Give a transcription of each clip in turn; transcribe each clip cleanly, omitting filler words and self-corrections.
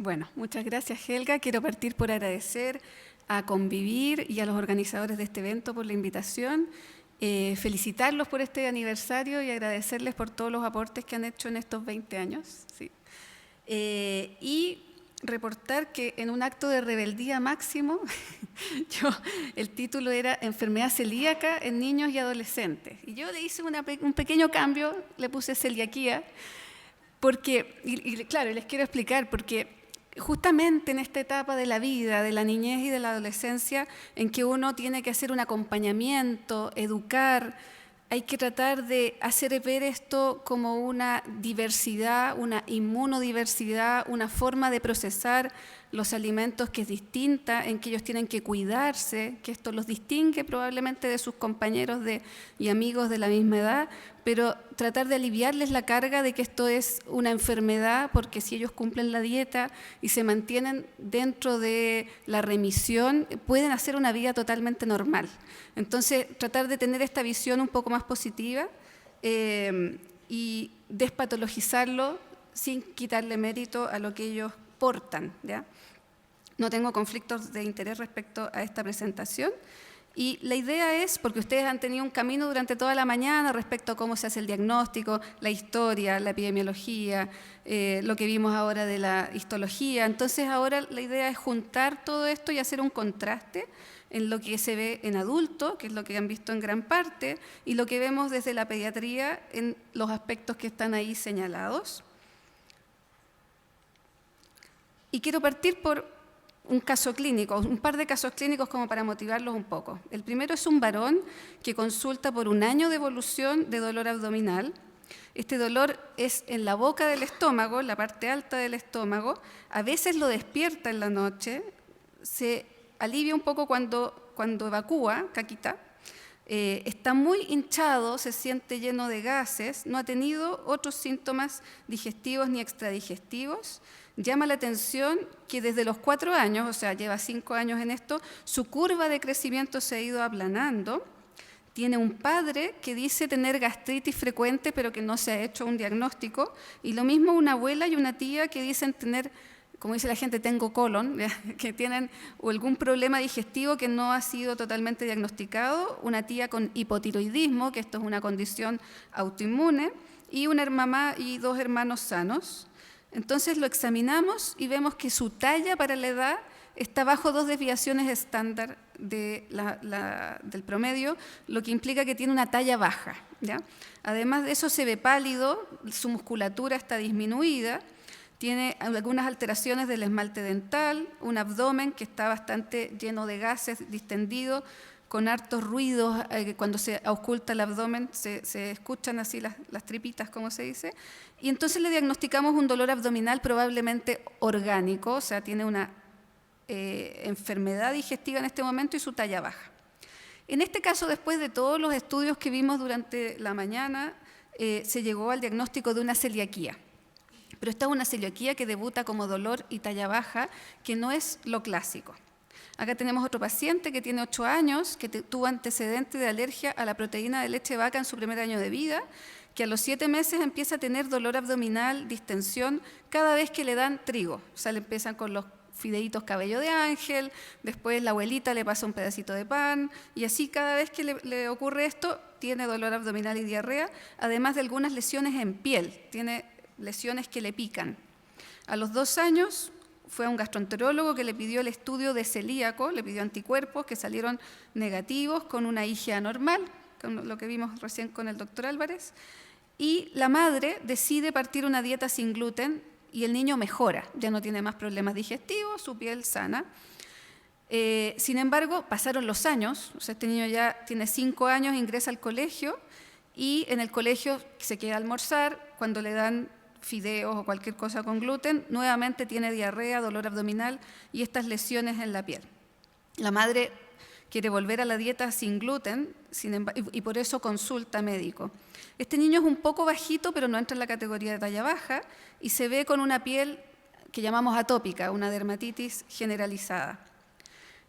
Bueno, muchas gracias, Helga. Quiero partir por agradecer a Convivir y a los organizadores de este evento por la invitación, felicitarlos por este aniversario y agradecerles por todos los aportes que han hecho en estos 20 años. Sí. Y reportar que en un acto de rebeldía máximo, el título era Enfermedad celíaca en niños y adolescentes. Y yo le hice un pequeño cambio, le puse celiaquía, porque, claro, les quiero explicar, porque justamente en esta etapa de la vida, de la niñez y de la adolescencia, en que uno tiene que hacer un acompañamiento, educar, hay que tratar de hacer ver esto como una diversidad, una inmunodiversidad, una forma de procesar los alimentos que es distinta, en que ellos tienen que cuidarse, que esto los distingue probablemente de sus compañeros y amigos de la misma edad, pero tratar de aliviarles la carga de que esto es una enfermedad, porque si ellos cumplen la dieta y se mantienen dentro de la remisión, pueden hacer una vida totalmente normal. Entonces, tratar de tener esta visión un poco más positiva y despatologizarlo sin quitarle mérito a lo que ellos portan, ¿ya? No tengo conflictos de interés respecto a esta presentación. Y la idea es, porque ustedes han tenido un camino durante toda la mañana respecto a cómo se hace el diagnóstico, la historia, la epidemiología, lo que vimos ahora de la histología. Entonces ahora la idea es juntar todo esto y hacer un contraste en lo que se ve en adultos, que es lo que han visto en gran parte, y lo que vemos desde la pediatría en los aspectos que están ahí señalados. Y quiero partir por un caso clínico, un par de casos clínicos como para motivarlos un poco. El primero es un varón que consulta por un año de evolución de dolor abdominal. Este dolor es en la boca del estómago, en la parte alta del estómago. A veces lo despierta en la noche, se alivia un poco cuando evacúa, caquita. Está muy hinchado, se siente lleno de gases, no ha tenido otros síntomas digestivos ni extradigestivos. Llama la atención que desde los 4 años, o sea, lleva 5 años en esto, su curva de crecimiento se ha ido aplanando. Tiene un padre que dice tener gastritis frecuente, pero que no se ha hecho un diagnóstico, y lo mismo una abuela y una tía que dicen tener, como dice la gente, tengo colon, que tienen algún problema digestivo que no ha sido totalmente diagnosticado, una tía con hipotiroidismo, que esto es una condición autoinmune, y una mamá y 2 hermanos sanos. Entonces lo examinamos y vemos que su talla para la edad está bajo 2 desviaciones estándar del promedio, lo que implica que tiene una talla baja, ¿ya? Además de eso se ve pálido, su musculatura está disminuida, tiene algunas alteraciones del esmalte dental, un abdomen que está bastante lleno de gases, distendido, con hartos ruidos, cuando se ausculta el abdomen se escuchan así las tripitas, como se dice, y entonces le diagnosticamos un dolor abdominal probablemente orgánico, o sea, tiene una enfermedad digestiva en este momento y su talla baja. En este caso, después de todos los estudios que vimos durante la mañana, se llegó al diagnóstico de una celiaquía. Pero esta es una celiaquía que debuta como dolor y talla baja, que no es lo clásico. Acá tenemos otro paciente que tiene 8 años, que tuvo antecedente de alergia a la proteína de leche de vaca en su primer año de vida, que a los 7 meses empieza a tener dolor abdominal, distensión, cada vez que le dan trigo. O sea, le empiezan con los fideitos cabello de ángel, después la abuelita le pasa un pedacito de pan, y así cada vez que le ocurre esto, tiene dolor abdominal y diarrea, además de algunas lesiones en piel, tiene lesiones que le pican. A los 2 años fue a un gastroenterólogo que le pidió el estudio de celíaco, le pidió anticuerpos que salieron negativos con una IgA normal, con lo que vimos recién con el doctor Álvarez, y la madre decide partir una dieta sin gluten y el niño mejora, ya no tiene más problemas digestivos, su piel sana. Sin embargo, pasaron los años, o sea, este niño ya tiene 5 años, ingresa al colegio y en el colegio se queda a almorzar, cuando le dan fideos o cualquier cosa con gluten, nuevamente tiene diarrea, dolor abdominal y estas lesiones en la piel. La madre quiere volver a la dieta sin gluten y por eso consulta médico. Este niño es un poco bajito, pero no entra en la categoría de talla baja y se ve con una piel que llamamos atópica, una dermatitis generalizada.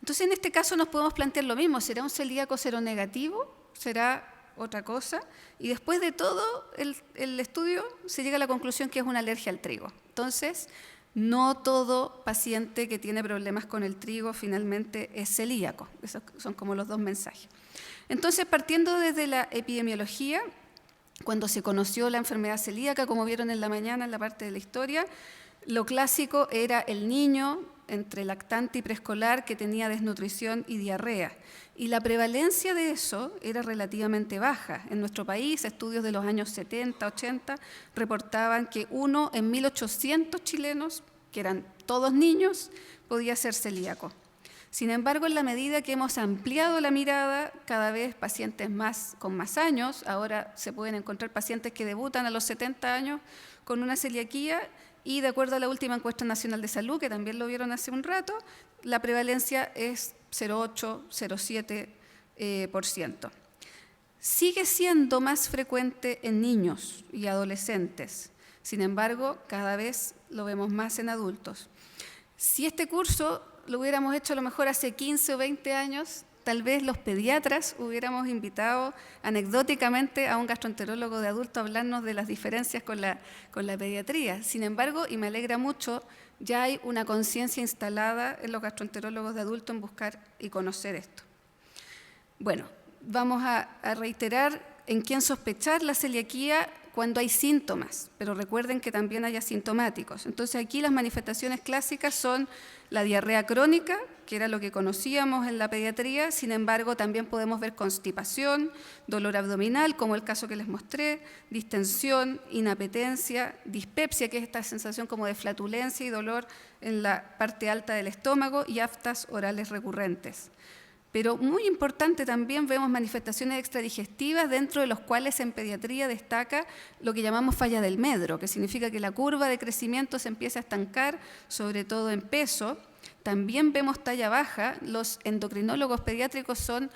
Entonces, en este caso nos podemos plantear lo mismo, ¿será un celíaco seronegativo? ¿Será otra cosa? Y después de todo el estudio se llega a la conclusión que es una alergia al trigo. Entonces, No todo paciente que tiene problemas con el trigo finalmente es celíaco. Esos son como los dos mensajes. Entonces, partiendo desde la epidemiología, cuando se conoció la enfermedad celíaca, como vieron en la mañana en la parte de la historia, lo clásico era el niño entre lactante y preescolar que tenía desnutrición y diarrea. Y la prevalencia de eso era relativamente baja. En nuestro país, estudios de los años 70, 80, reportaban que 1 en 1.800 chilenos, que eran todos niños, podía ser celíaco. Sin embargo, en la medida que hemos ampliado la mirada, cada vez pacientes con más años, ahora se pueden encontrar pacientes que debutan a los 70 años con una celiaquía, y de acuerdo a la última encuesta nacional de salud, que también lo vieron hace un rato, la prevalencia es 0,8, 0,7%. Sigue siendo más frecuente en niños y adolescentes, sin embargo, cada vez lo vemos más en adultos. Si este curso lo hubiéramos hecho a lo mejor hace 15 o 20 años, tal vez los pediatras hubiéramos invitado anecdóticamente a un gastroenterólogo de adulto a hablarnos de las diferencias con la pediatría. Sin embargo, y me alegra mucho, ya hay una conciencia instalada en los gastroenterólogos de adulto en buscar y conocer esto. Bueno, vamos a reiterar en quién sospechar la celiaquía cuando hay síntomas, pero recuerden que también hay asintomáticos. Entonces aquí las manifestaciones clásicas son la diarrea crónica, que era lo que conocíamos en la pediatría, sin embargo también podemos ver constipación, dolor abdominal, como el caso que les mostré, distensión, inapetencia, dispepsia, que es esta sensación como de flatulencia y dolor en la parte alta del estómago, y aftas orales recurrentes. Pero muy importante también vemos manifestaciones extradigestivas, dentro de los cuales en pediatría destaca lo que llamamos falla del medro, que significa que la curva de crecimiento se empieza a estancar, sobre todo en peso. También vemos talla baja. Los endocrinólogos pediátricos son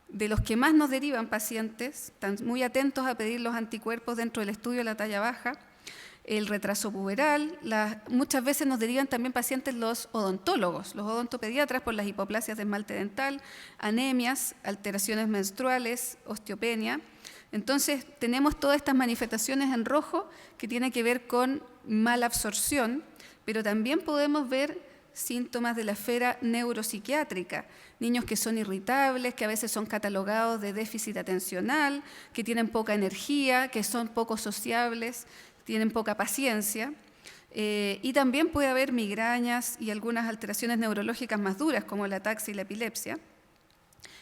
de los que más nos derivan pacientes, están muy atentos a pedir los anticuerpos dentro del estudio de la talla baja. El retraso puberal, muchas veces nos derivan también pacientes los odontólogos, los odontopediatras, por las hipoplasias de esmalte dental, anemias, alteraciones menstruales, osteopenia. Entonces tenemos todas estas manifestaciones en rojo que tienen que ver con mala absorción, pero también podemos ver síntomas de la esfera neuropsiquiátrica, niños que son irritables, que a veces son catalogados de déficit atencional, que tienen poca energía, que son poco sociables, tienen poca paciencia, y también puede haber migrañas y algunas alteraciones neurológicas más duras, como la ataxia y la epilepsia,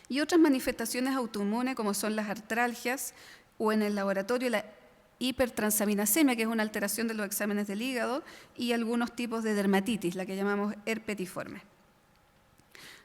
y otras manifestaciones autoinmunes, como son las artralgias, o en el laboratorio la hipertransaminasemia, que es una alteración de los exámenes del hígado, y algunos tipos de dermatitis, la que llamamos herpetiforme.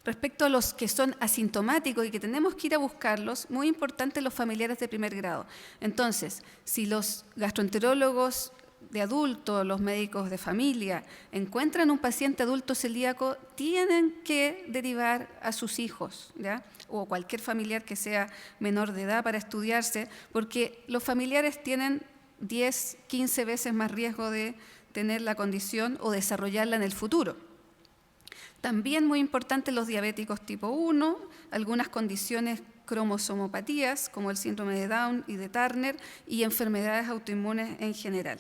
Respecto a los que son asintomáticos y que tenemos que ir a buscarlos, muy importante los familiares de primer grado. Entonces, si los gastroenterólogos de adulto, los médicos de familia, encuentran un paciente adulto celíaco, tienen que derivar a sus hijos, ¿ya? O cualquier familiar que sea menor de edad para estudiarse, porque los familiares tienen 10, 15 veces más riesgo de tener la condición o desarrollarla en el futuro. También muy importante los diabéticos tipo 1, algunas condiciones cromosomopatías como el síndrome de Down y de Turner y enfermedades autoinmunes en general.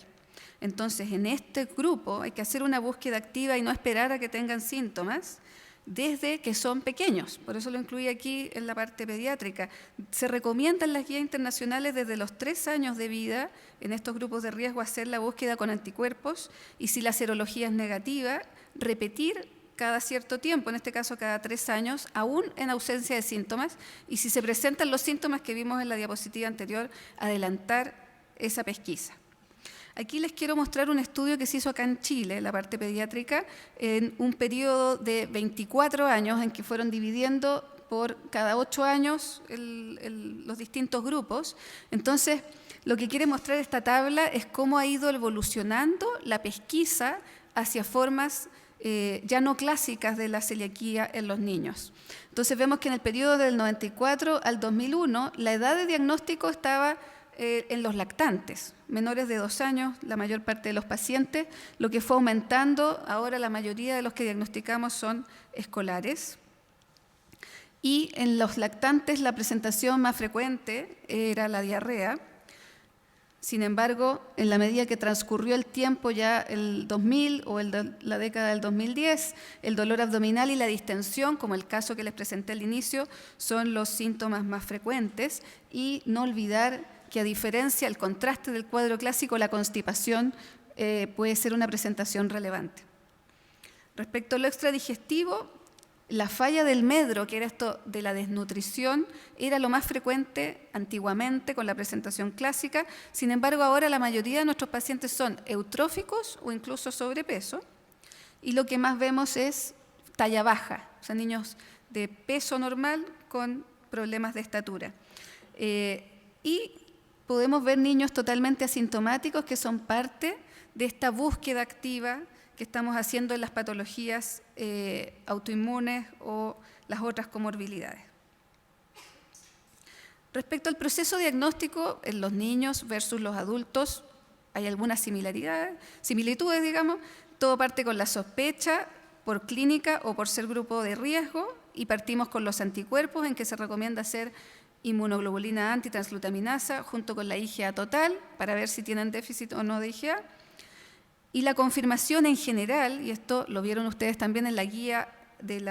Entonces, en este grupo hay que hacer una búsqueda activa y no esperar a que tengan síntomas desde que son pequeños. Por eso lo incluí aquí en la parte pediátrica. Se recomiendan las guías internacionales desde los 3 años de vida en estos grupos de riesgo hacer la búsqueda con anticuerpos y si la serología es negativa, repetir cada cierto tiempo, en este caso cada 3 años, aún en ausencia de síntomas, y si se presentan los síntomas que vimos en la diapositiva anterior, adelantar esa pesquisa. Aquí les quiero mostrar un estudio que se hizo acá en Chile, la parte pediátrica, en un periodo de 24 años en que fueron dividiendo por cada 8 años los distintos grupos. Entonces, lo que quiere mostrar esta tabla es cómo ha ido evolucionando la pesquisa hacia formas ya no clásicas de la celiaquía en los niños. Entonces vemos que en el periodo del 94 al 2001 la edad de diagnóstico estaba en los lactantes, menores de 2 años, la mayor parte de los pacientes, lo que fue aumentando, ahora la mayoría de los que diagnosticamos son escolares. Y en los lactantes la presentación más frecuente era la diarrea. Sin embargo, en la medida que transcurrió el tiempo, ya el 2000 o la década del 2010, el dolor abdominal y la distensión, como el caso que les presenté al inicio, son los síntomas más frecuentes. Y no olvidar que, a diferencia del contraste del cuadro clásico, la constipación puede ser una presentación relevante. Respecto a lo extradigestivo, la falla del medro, que era esto de la desnutrición, era lo más frecuente antiguamente con la presentación clásica. Sin embargo, ahora la mayoría de nuestros pacientes son eutróficos o incluso sobrepeso. Y lo que más vemos es talla baja, o sea, niños de peso normal con problemas de estatura. Y podemos ver niños totalmente asintomáticos que son parte de esta búsqueda activa que estamos haciendo en las patologías autoinmunes o las otras comorbilidades. Respecto al proceso diagnóstico en los niños versus los adultos, hay algunas similitudes, digamos. Todo parte con la sospecha por clínica o por ser grupo de riesgo, y partimos con los anticuerpos, en que se recomienda hacer inmunoglobulina antitransglutaminasa junto con la IgA total para ver si tienen déficit o no de IgA. Y la confirmación en general, y esto lo vieron ustedes también en la guía del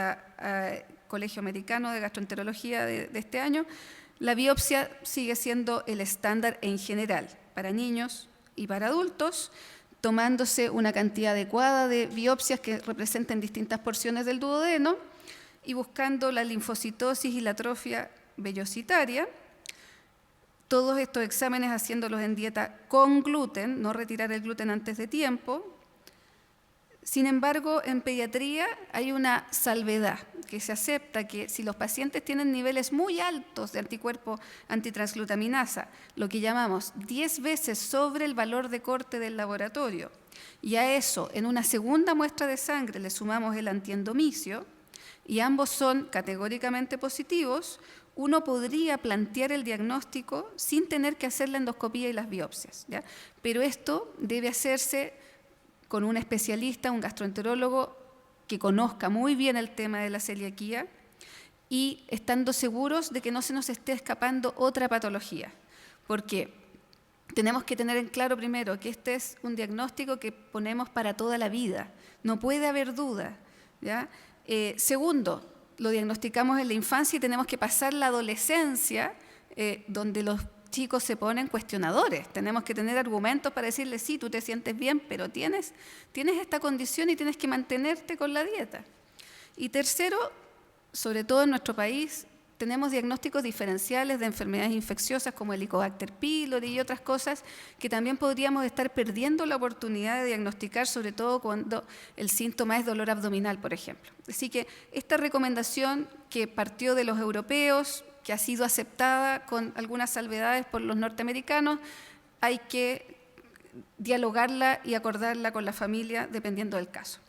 Colegio Americano de Gastroenterología de este año, la biopsia sigue siendo el estándar en general para niños y para adultos, tomándose una cantidad adecuada de biopsias que representen distintas porciones del duodeno y buscando la linfocitosis y la atrofia vellositaria. Todos estos exámenes haciéndolos en dieta con gluten, no retirar el gluten antes de tiempo. Sin embargo, en pediatría hay una salvedad, que se acepta que si los pacientes tienen niveles muy altos de anticuerpo antitransglutaminasa, lo que llamamos 10 veces sobre el valor de corte del laboratorio, y a eso en una segunda muestra de sangre le sumamos el antiendomicio, y ambos son categóricamente positivos, uno podría plantear el diagnóstico sin tener que hacer la endoscopía y las biopsias, ¿ya? Pero esto debe hacerse con un especialista, un gastroenterólogo que conozca muy bien el tema de la celiaquía y estando seguros de que no se nos esté escapando otra patología, porque tenemos que tener en claro primero que este es un diagnóstico que ponemos para toda la vida, no puede haber duda, ¿ya? Segundo, lo diagnosticamos en la infancia y tenemos que pasar la adolescencia, donde los chicos se ponen cuestionadores. Tenemos que tener argumentos para decirles, sí, tú te sientes bien, pero tienes esta condición y tienes que mantenerte con la dieta. Y tercero, sobre todo en nuestro país, tenemos diagnósticos diferenciales de enfermedades infecciosas como el Helicobacter pylori y otras cosas que también podríamos estar perdiendo la oportunidad de diagnosticar, sobre todo cuando el síntoma es dolor abdominal, por ejemplo. Así que esta recomendación que partió de los europeos, que ha sido aceptada con algunas salvedades por los norteamericanos, hay que dialogarla y acordarla con la familia dependiendo del caso.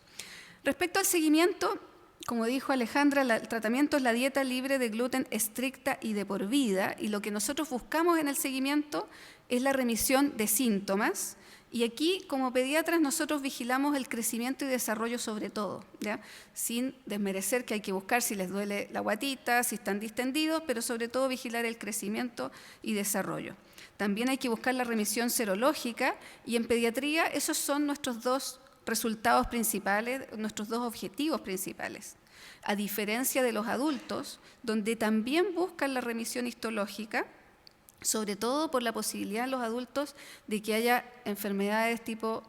Respecto al seguimiento, como dijo Alejandra, el tratamiento es la dieta libre de gluten estricta y de por vida, y lo que nosotros buscamos en el seguimiento es la remisión de síntomas, y aquí como pediatras nosotros vigilamos el crecimiento y desarrollo sobre todo, ¿ya? Sin desmerecer que hay que buscar si les duele la guatita, si están distendidos, pero sobre todo vigilar el crecimiento y desarrollo. También hay que buscar la remisión serológica, y en pediatría esos son nuestros dos resultados principales, nuestros dos objetivos principales, a diferencia de los adultos, donde también buscan la remisión histológica, sobre todo por la posibilidad en los adultos de que haya enfermedades tipo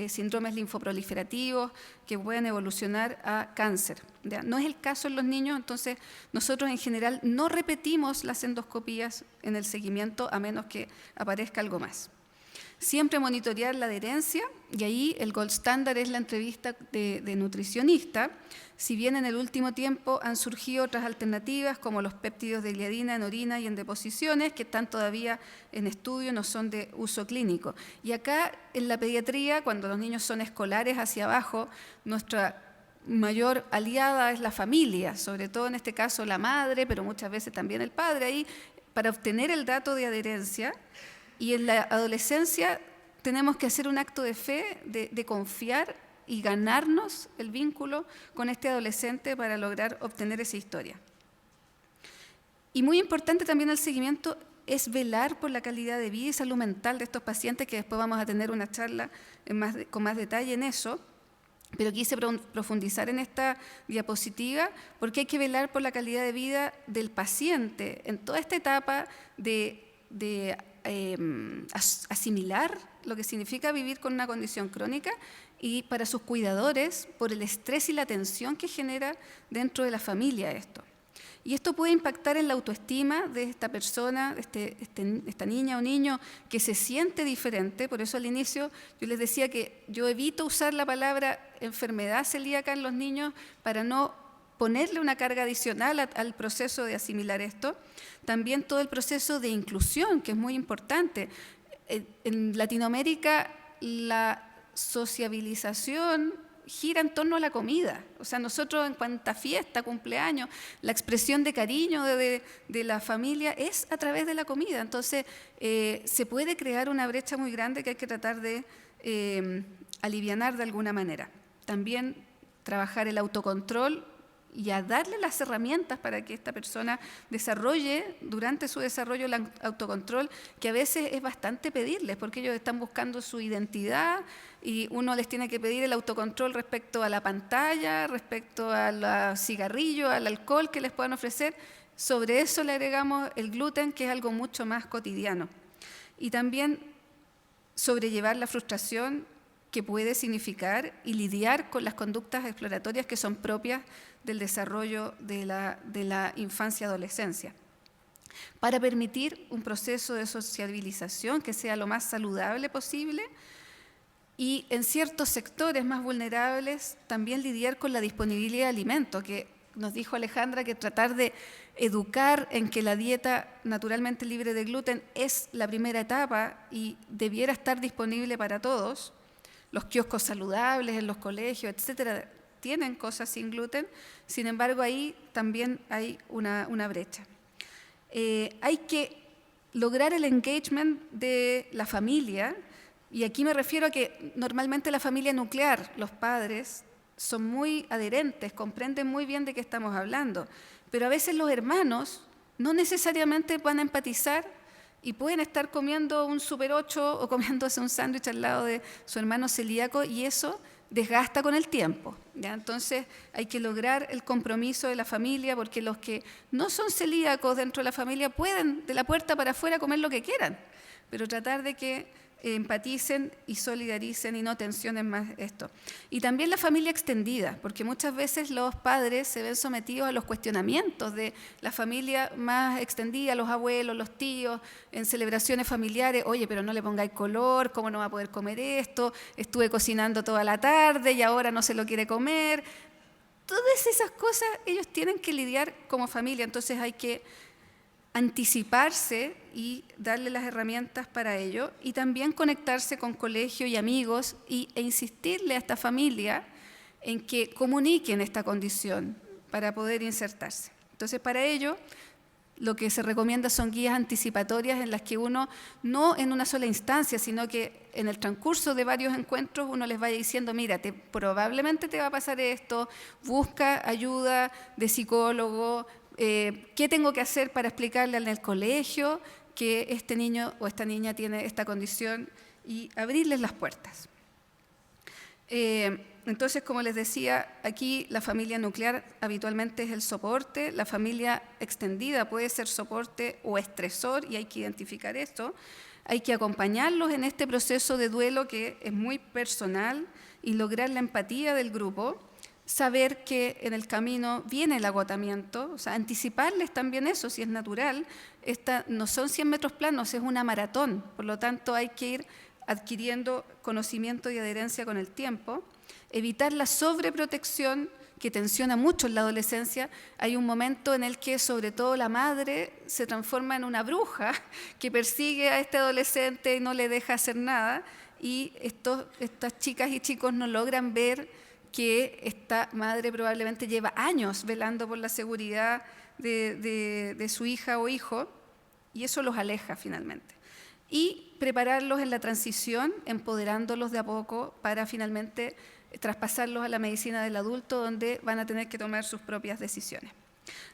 síndromes linfoproliferativos que puedan evolucionar a cáncer, ¿ya? No es el caso en los niños, entonces nosotros en general no repetimos las endoscopías en el seguimiento a menos que aparezca algo más. Siempre monitorear la adherencia, y ahí el gold standard es la entrevista de nutricionista, si bien en el último tiempo han surgido otras alternativas como los péptidos de gliadina en orina y en deposiciones que están todavía en estudio, no son de uso clínico. Y acá en la pediatría, cuando los niños son escolares hacia abajo, nuestra mayor aliada es la familia, sobre todo en este caso la madre, pero muchas veces también el padre, ahí para obtener el dato de adherencia. Y en la adolescencia tenemos que hacer un acto de fe, de confiar y ganarnos el vínculo con este adolescente para lograr obtener esa historia. Y muy importante también el seguimiento es velar por la calidad de vida y salud mental de estos pacientes, que después vamos a tener una charla con más detalle en eso. Pero quise profundizar en esta diapositiva porque hay que velar por la calidad de vida del paciente en toda esta etapa de asimilar lo que significa vivir con una condición crónica, y para sus cuidadores por el estrés y la tensión que genera dentro de la familia esto. Y esto puede impactar en la autoestima de esta persona, esta niña o niño que se siente diferente. Por eso al inicio yo les decía que yo evito usar la palabra enfermedad celíaca en los niños para no ponerle una carga adicional al proceso de asimilar esto. También todo el proceso de inclusión, que es muy importante. En Latinoamérica la sociabilización gira en torno a la comida. O sea, nosotros en cuanta fiesta, cumpleaños, la expresión de cariño de la familia es a través de la comida. Entonces, se puede crear una brecha muy grande que hay que tratar de alivianar de alguna manera. También trabajar el autocontrol y a darle las herramientas para que esta persona desarrolle, durante su desarrollo, el autocontrol, que a veces es bastante pedirles, porque ellos están buscando su identidad y uno les tiene que pedir el autocontrol respecto a la pantalla, respecto al cigarrillo, al alcohol que les puedan ofrecer. Sobre eso le agregamos el gluten, que es algo mucho más cotidiano. Y también sobrellevar la frustración que puede significar y lidiar con las conductas exploratorias que son propias del desarrollo de la infancia y adolescencia, para permitir un proceso de sociabilización que sea lo más saludable posible, y en ciertos sectores más vulnerables también lidiar con la disponibilidad de alimentos, que nos dijo Alejandra que tratar de educar en que la dieta naturalmente libre de gluten es la primera etapa y debiera estar disponible para todos. Los kioscos saludables en los colegios, etcétera, tienen cosas sin gluten. Sin embargo, ahí también hay una brecha. Hay que lograr el engagement de la familia, y aquí me refiero a que normalmente la familia nuclear, los padres, son muy adherentes, comprenden muy bien de qué estamos hablando, pero a veces los hermanos no necesariamente van a empatizar y pueden estar comiendo un Super 8 o comiéndose un sándwich al lado de su hermano celíaco, y eso desgasta con el tiempo, ¿ya? Entonces hay que lograr el compromiso de la familia, porque los que no son celíacos dentro de la familia pueden de la puerta para afuera comer lo que quieran, pero tratar de que empaticen y solidaricen y no tensionen más esto. Y también la familia extendida, porque muchas veces los padres se ven sometidos a los cuestionamientos de la familia más extendida, los abuelos, los tíos, en celebraciones familiares. Oye, pero no le pongáis color, ¿cómo no va a poder comer esto? Estuve cocinando toda la tarde y ahora no se lo quiere comer. Todas esas cosas ellos tienen que lidiar como familia, entonces hay que anticiparse y darle las herramientas para ello, y también conectarse con colegio y amigos e insistirle a esta familia en que comuniquen esta condición para poder insertarse. Entonces, para ello, lo que se recomienda son guías anticipatorias en las que uno, no en una sola instancia, sino que en el transcurso de varios encuentros uno les vaya diciendo, mira, probablemente te va a pasar esto, busca ayuda de psicólogo, ¿qué tengo que hacer para explicarle en el colegio que este niño o esta niña tiene esta condición, y abrirles las puertas? Entonces, como les decía, aquí la familia nuclear habitualmente es el soporte, la familia extendida puede ser soporte o estresor, y hay que identificar esto. Hay que acompañarlos en este proceso de duelo que es muy personal y lograr la empatía del grupo. Saber que en el camino viene el agotamiento, o sea, anticiparles también eso, si es natural. No son 100 metros planos, es una maratón, por lo tanto hay que ir adquiriendo conocimiento y adherencia con el tiempo. Evitar la sobreprotección, que tensiona mucho en la adolescencia. Hay un momento en el que sobre todo la madre se transforma en una bruja que persigue a este adolescente y no le deja hacer nada, y estas chicas y chicos no logran ver que esta madre probablemente lleva años velando por la seguridad de su hija o hijo, y eso los aleja finalmente. Y prepararlos en la transición, empoderándolos de a poco para finalmente traspasarlos a la medicina del adulto, donde van a tener que tomar sus propias decisiones.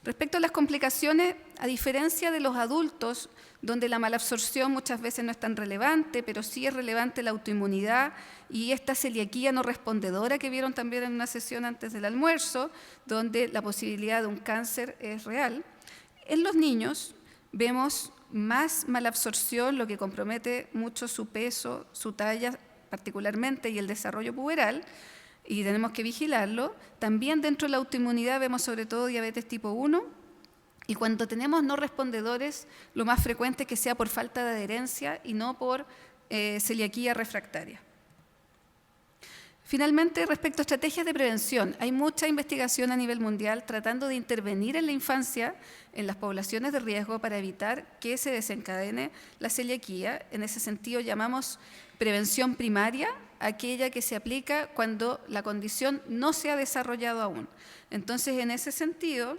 Respecto a las complicaciones, a diferencia de los adultos, donde la malabsorción muchas veces no es tan relevante, pero sí es relevante la autoinmunidad y esta celiaquía no respondedora que vieron también en una sesión antes del almuerzo, donde la posibilidad de un cáncer es real. En los niños vemos más malabsorción, lo que compromete mucho su peso, su talla particularmente y el desarrollo puberal, y tenemos que vigilarlo. También dentro de la autoinmunidad vemos sobre todo diabetes tipo 1, y cuando tenemos no respondedores, lo más frecuente es que sea por falta de adherencia y no por celiaquía refractaria. Finalmente, respecto a estrategias de prevención, hay mucha investigación a nivel mundial tratando de intervenir en la infancia, en las poblaciones de riesgo, para evitar que se desencadene la celiaquía. En ese sentido, llamamos prevención primaria aquella que se aplica cuando la condición no se ha desarrollado aún. Entonces, en ese sentido,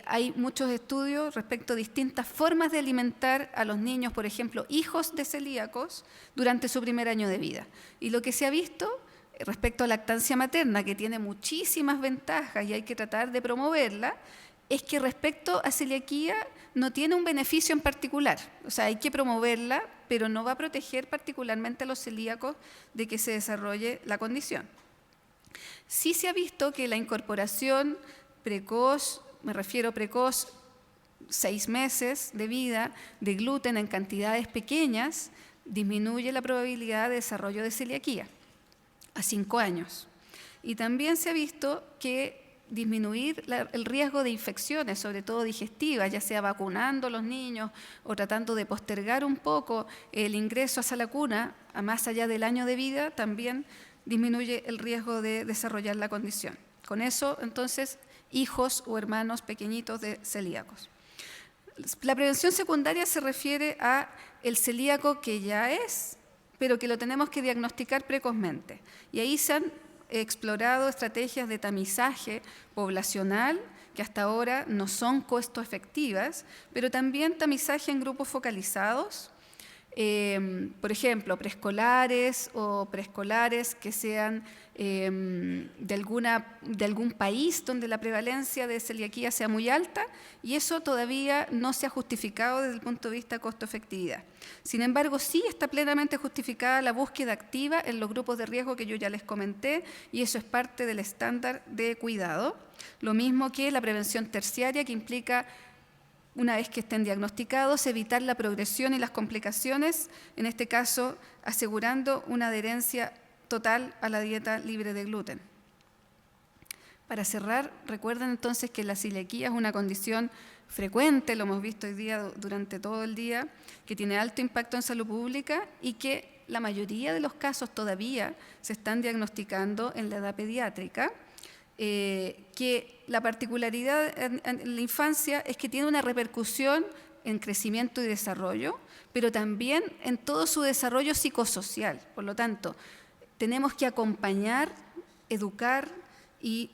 hay muchos estudios respecto a distintas formas de alimentar a los niños, por ejemplo, hijos de celíacos, durante su primer año de vida. Y lo que se ha visto respecto a lactancia materna, que tiene muchísimas ventajas y hay que tratar de promoverla, es que respecto a celiaquía no tiene un beneficio en particular. O sea, hay que promoverla, pero no va a proteger particularmente a los celíacos de que se desarrolle la condición. Sí se ha visto que la incorporación precoz, me refiero precoz, 6 meses de vida, de gluten en cantidades pequeñas, disminuye la probabilidad de desarrollo de celiaquía a 5 años. Y también se ha visto que disminuir el riesgo de infecciones, sobre todo digestivas, ya sea vacunando a los niños o tratando de postergar un poco el ingreso a sala cuna a más allá del año de vida, también disminuye el riesgo de desarrollar la condición. Con eso, entonces, hijos o hermanos pequeñitos de celíacos. La prevención secundaria se refiere a el celíaco que ya es, pero que lo tenemos que diagnosticar precozmente. Y ahí se han explorado estrategias de tamizaje poblacional, que hasta ahora no son costo efectivas, pero también tamizaje en grupos focalizados, por ejemplo, preescolares o preescolares que sean de algún país donde la prevalencia de celiaquía sea muy alta, y eso todavía no se ha justificado desde el punto de vista costo-efectividad. Sin embargo, sí está plenamente justificada la búsqueda activa en los grupos de riesgo que yo ya les comenté, y eso es parte del estándar de cuidado. Lo mismo que la prevención terciaria, que implica, una vez que estén diagnosticados, evitar la progresión y las complicaciones, en este caso asegurando una adherencia total a la dieta libre de gluten. Para cerrar, recuerden entonces que la celiaquía es una condición frecuente, lo hemos visto hoy día durante todo el día, que tiene alto impacto en salud pública y que la mayoría de los casos todavía se están diagnosticando en la edad pediátrica. Que la particularidad en la infancia es que tiene una repercusión en crecimiento y desarrollo, pero también en todo su desarrollo psicosocial. Por lo tanto, tenemos que acompañar, educar y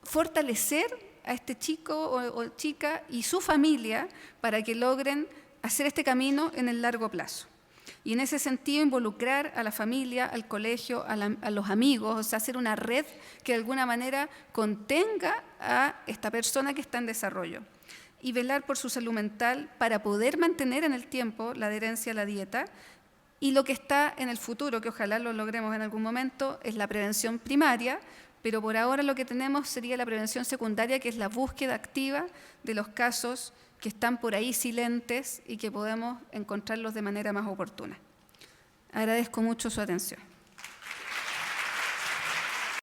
fortalecer a este chico o chica y su familia para que logren hacer este camino en el largo plazo. Y en ese sentido involucrar a la familia, al colegio, a los amigos, o sea, hacer una red que de alguna manera contenga a esta persona que está en desarrollo y velar por su salud mental para poder mantener en el tiempo la adherencia a la dieta. Y lo que está en el futuro, que ojalá lo logremos en algún momento, es la prevención primaria, pero por ahora lo que tenemos sería la prevención secundaria, que es la búsqueda activa de los casos que están por ahí silentes y que podemos encontrarlos de manera más oportuna. Agradezco mucho su atención.